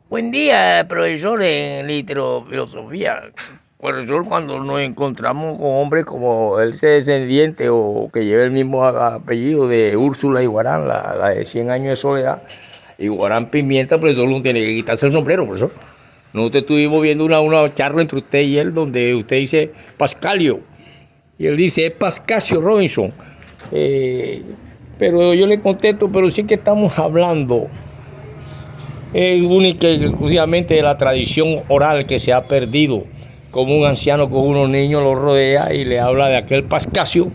Buen día, profesor en literofilosofía. Profesor, cuando nos encontramos con hombres como ese descendiente o que lleva el mismo apellido de Úrsula Iguarán, la de 100 años de soledad, Iguarán Pimienta, profesor, uno tiene que quitarse el sombrero, profesor. Nosotros estuvimos viendo una charla entre usted y él donde usted dice Pascalio y él dice es Pascasio Robinson. Pero yo le contesto, pero sí que estamos hablando única y exclusivamente de la tradición oral que se ha perdido, como un anciano con unos niños lo rodea y le habla de aquel Pascasio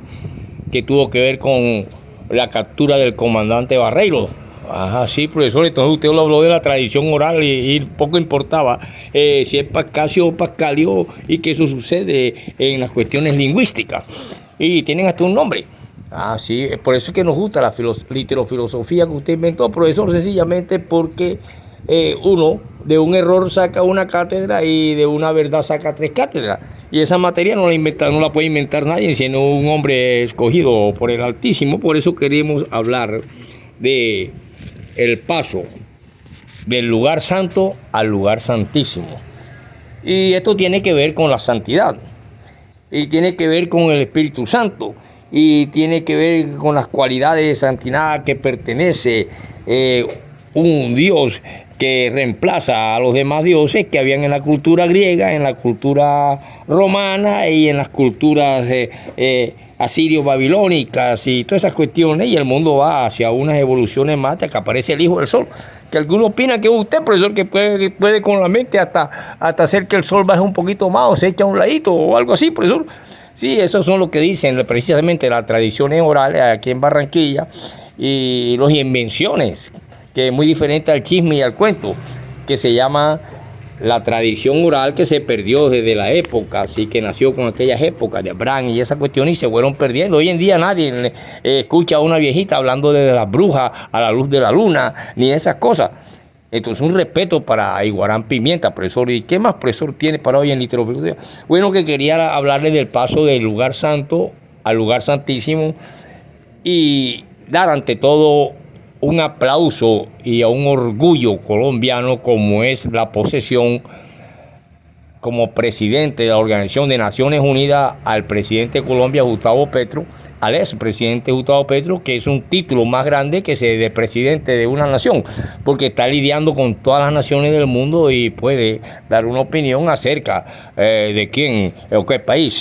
que tuvo que ver con la captura del comandante Barreiro. Ajá, sí, profesor, entonces usted lo habló de la tradición oral y poco importaba si es Pascasio o Pascalio y que eso sucede en las cuestiones lingüísticas y tienen hasta un nombre. Ah, sí, por eso es que nos gusta la literofilosofía que usted inventó, profesor, sencillamente porque uno de un error saca una cátedra y de una verdad saca 3 cátedras. Y esa materia no la puede inventar nadie, sino un hombre escogido por el Altísimo. Por eso queremos hablar de el paso del lugar santo al lugar santísimo. Y esto tiene que ver con la santidad. Y tiene que ver con el Espíritu Santo. Y tiene que ver con las cualidades de santidad que pertenece un Dios que reemplaza a los demás dioses que habían en la cultura griega, en la cultura romana y en las culturas asirio-babilónicas y todas esas cuestiones, y el mundo va hacia unas evoluciones más hasta que aparece el Hijo del Sol, que algunos opinan que es usted, profesor, que puede con la mente hasta hacer que el sol baje un poquito más o se echa a un ladito o algo así, profesor. Sí, esos son lo que dicen precisamente las tradiciones orales aquí en Barranquilla y las invenciones, que es muy diferente al chisme y al cuento, que se llama la tradición oral que se perdió desde la época, así que nació con aquellas épocas de Abraham y esa cuestión y se fueron perdiendo. Hoy en día nadie escucha a una viejita hablando de las brujas a la luz de la luna, ni de esas cosas. Entonces, un respeto para Iguarán Pimienta, profesor. ¿Y qué más, profesor, tiene para hoy en literofilosofía? Bueno, que quería hablarle del paso del lugar santo al lugar santísimo y dar ante todo un aplauso y a un orgullo colombiano como es la posesión como presidente de la Organización de Naciones Unidas al presidente de Colombia, Gustavo Petro, al expresidente Gustavo Petro, que es un título más grande que ser de presidente de una nación, porque está lidiando con todas las naciones del mundo y puede dar una opinión acerca de quién o qué país,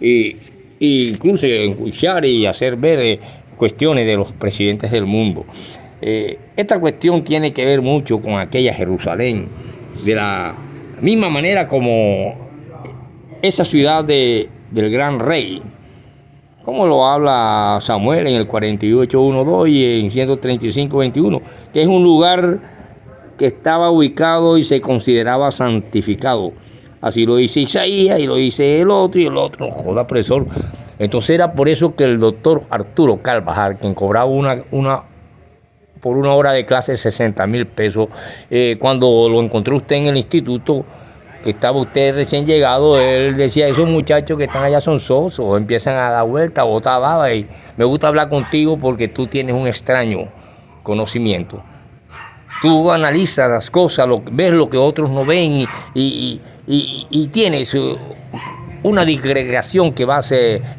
y incluso escuchar y hacer ver cuestiones de los presidentes del mundo. Esta cuestión tiene que ver mucho con aquella Jerusalén, de la misma manera como esa ciudad del gran rey, como lo habla Samuel en el 48:1-2 y en 135:21, que es un lugar que estaba ubicado y se consideraba santificado. Así lo dice Isaías y lo dice el otro y el otro. No joda, profesor. Entonces era por eso que el doctor Arturo Carvajal, quien cobraba por una hora de clase 60,000 pesos, cuando lo encontró usted en el instituto, que estaba usted recién llegado, él decía, esos muchachos que están allá son sosos, empiezan a dar vuelta, a botar baba, y me gusta hablar contigo porque tú tienes un extraño conocimiento. Tú analizas las cosas, ves lo que otros no ven y tienes una disgregación que vas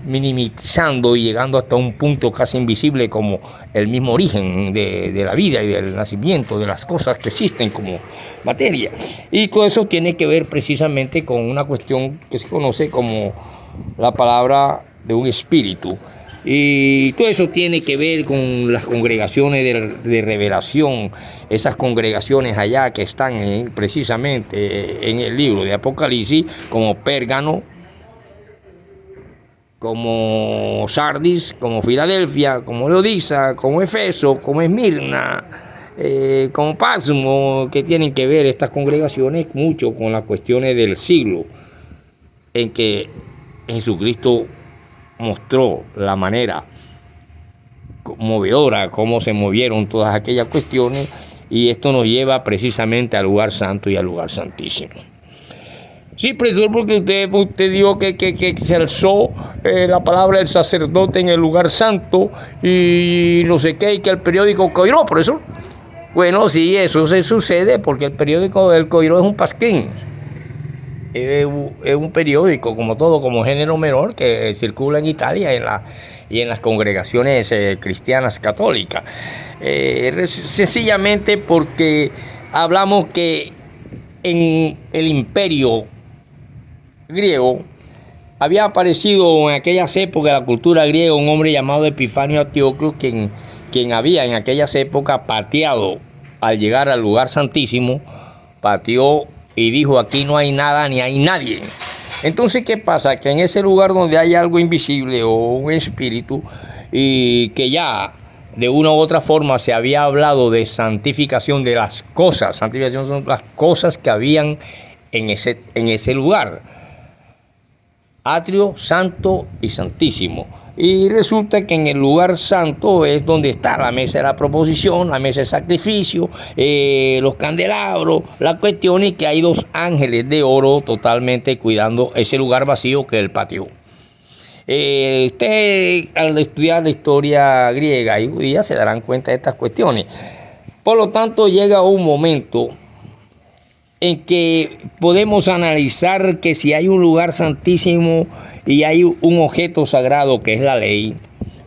minimizando y llegando hasta un punto casi invisible como el mismo origen de la vida y del nacimiento de las cosas que existen como materia. Y todo eso tiene que ver precisamente con una cuestión que se conoce como la palabra de un espíritu. Y todo eso tiene que ver con las congregaciones de revelación, esas congregaciones allá que están precisamente en el libro de Apocalipsis, como Pérgamo, como Sardis, como Filadelfia, como Laodicea, como Efeso, como Esmirna, como Pasmo, que tienen que ver estas congregaciones mucho con las cuestiones del siglo en que Jesucristo mostró la manera movedora, cómo se movieron todas aquellas cuestiones, y esto nos lleva precisamente al lugar santo y al lugar santísimo. Sí, profesor, porque usted dijo que se alzó la palabra del sacerdote en el lugar santo y no sé qué, y que el periódico coiró, profesor. Bueno, sí, eso se sucede porque el periódico del Coiró es un pasquín. Es un periódico, como todo, como género menor, que circula en Italia y en las congregaciones cristianas católicas. Sencillamente porque hablamos que en el imperio griego había aparecido en aquellas épocas de la cultura griega un hombre llamado Epifanio Antioquio, quien había en aquellas épocas pateado al llegar al lugar santísimo, pateó y dijo: aquí no hay nada ni hay nadie. Entonces, ¿qué pasa? Que en ese lugar donde hay algo invisible o un espíritu, y que ya de una u otra forma se había hablado de santificación de las cosas, santificación son las cosas que habían en ese lugar, atrio, santo y santísimo. Y resulta que en el lugar santo es donde está la mesa de la proposición, la mesa de sacrificio, los candelabros, la cuestión, y que hay 2 ángeles de oro totalmente cuidando ese lugar vacío que es el patio. Usted, al estudiar la historia griega y judía, se darán cuenta de estas cuestiones. Por lo tanto, llega un momento en que podemos analizar que si hay un lugar santísimo y hay un objeto sagrado que es la ley,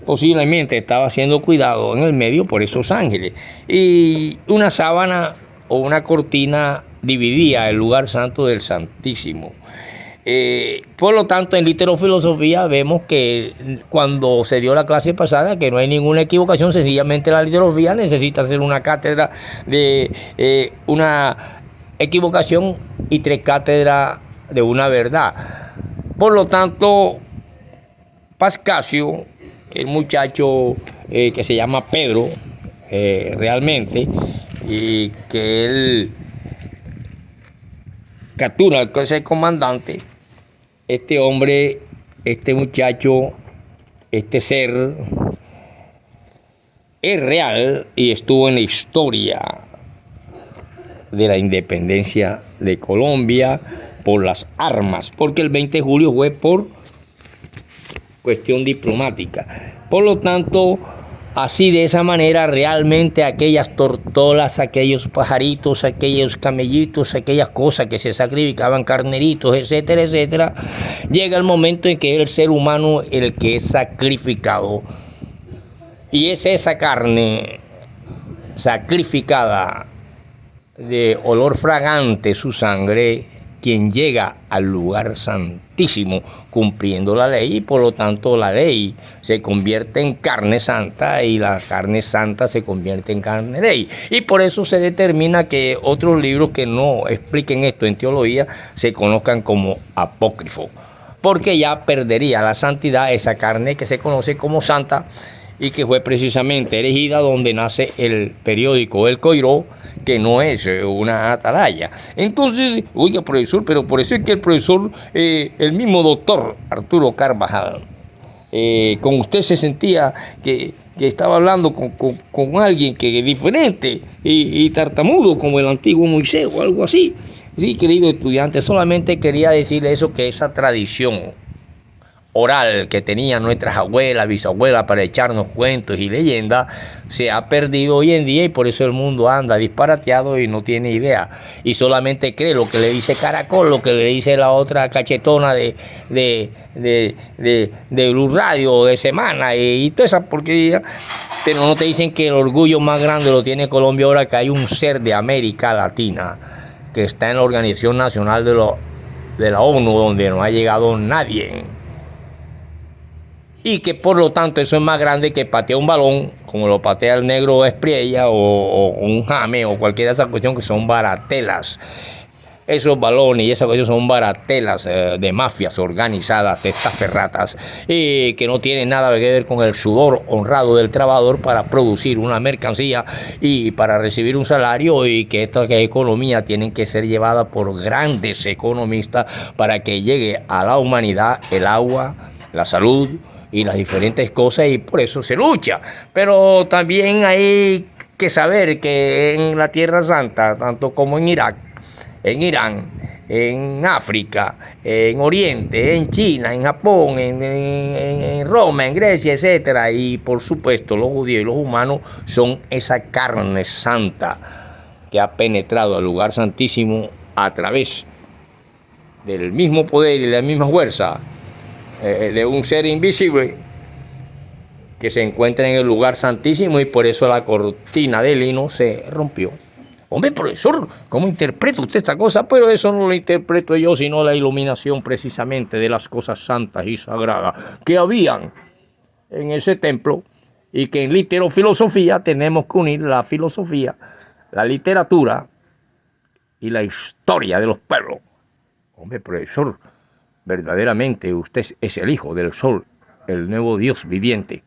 posiblemente estaba siendo cuidado en el medio por esos ángeles, y una sábana o una cortina dividía el lugar santo del santísimo. Por lo tanto, en literofilosofía vemos que cuando se dio la clase pasada que no hay ninguna equivocación, sencillamente la literofilosofía necesita hacer una cátedra de una equivocación y 3 cátedras de una verdad. Por lo tanto, Pascasio, el muchacho que se llama Pedro, realmente, y que él captura al que es el comandante, este hombre, este muchacho, este ser, es real y estuvo en la historia de la independencia de Colombia por las armas, porque el 20 de julio fue por cuestión diplomática. Por lo tanto, así de esa manera, realmente aquellas tortolas, aquellos pajaritos, aquellos camellitos, aquellas cosas que se sacrificaban, carneritos, etcétera, etcétera, llega el momento en que es el ser humano el que es sacrificado. Y es esa carne sacrificada, de olor fragante su sangre, quien llega al lugar santísimo cumpliendo la ley, y por lo tanto la ley se convierte en carne santa y la carne santa se convierte en carne ley. Y por eso se determina que otros libros que no expliquen esto en teología se conozcan como apócrifos, porque ya perdería la santidad esa carne que se conoce como santa y que fue precisamente elegida donde nace el periódico El Coiró, que no es una atalaya. Entonces, oiga, profesor, pero por eso es que el profesor, el mismo doctor Arturo Carvajal, con usted se sentía que estaba hablando con alguien que es diferente y tartamudo como el antiguo Moisés o algo así. Sí, querido estudiante, solamente quería decirle eso, que esa tradición oral que tenían nuestras abuelas, bisabuelas para echarnos cuentos y leyendas, se ha perdido hoy en día, y por eso el mundo anda disparateado y no tiene idea. Y solamente cree lo que le dice Caracol, lo que le dice la otra cachetona de Blue Radio, de Semana, y toda esa porquería. Pero no te dicen que el orgullo más grande lo tiene Colombia ahora, que hay un ser de América Latina que está en la Organización Nacional de la ONU, donde no ha llegado nadie. Y que por lo tanto eso es más grande que patear un balón, como lo patea el negro Espriella o un Jame o cualquiera de esas cuestiones, que son baratelas. Esos balones y esas cuestiones son baratelas de mafias organizadas, testaferratas, y que no tienen nada que ver con el sudor honrado del trabajador para producir una mercancía y para recibir un salario, y que estas economías tienen que ser llevadas por grandes economistas para que llegue a la humanidad el agua, la salud y las diferentes cosas, y por eso se lucha. Pero también hay que saber que en la Tierra Santa, tanto como en Irak, en Irán, en África, en Oriente, en China, en Japón, en Roma, en Grecia, etcétera. Y por supuesto los judíos y los humanos son esa carne santa que ha penetrado al lugar santísimo a través del mismo poder y la misma fuerza de un ser invisible que se encuentra en el lugar santísimo, y por eso la cortina de lino se rompió. Hombre, profesor, ¿cómo interpreta usted esta cosa? Pero eso no lo interpreto yo, sino la iluminación precisamente de las cosas santas y sagradas que habían en ese templo, y que en literofilosofía tenemos que unir la filosofía, la literatura y la historia de los pueblos. Hombre, profesor, verdaderamente usted es el Hijo del Sol, el nuevo Dios viviente.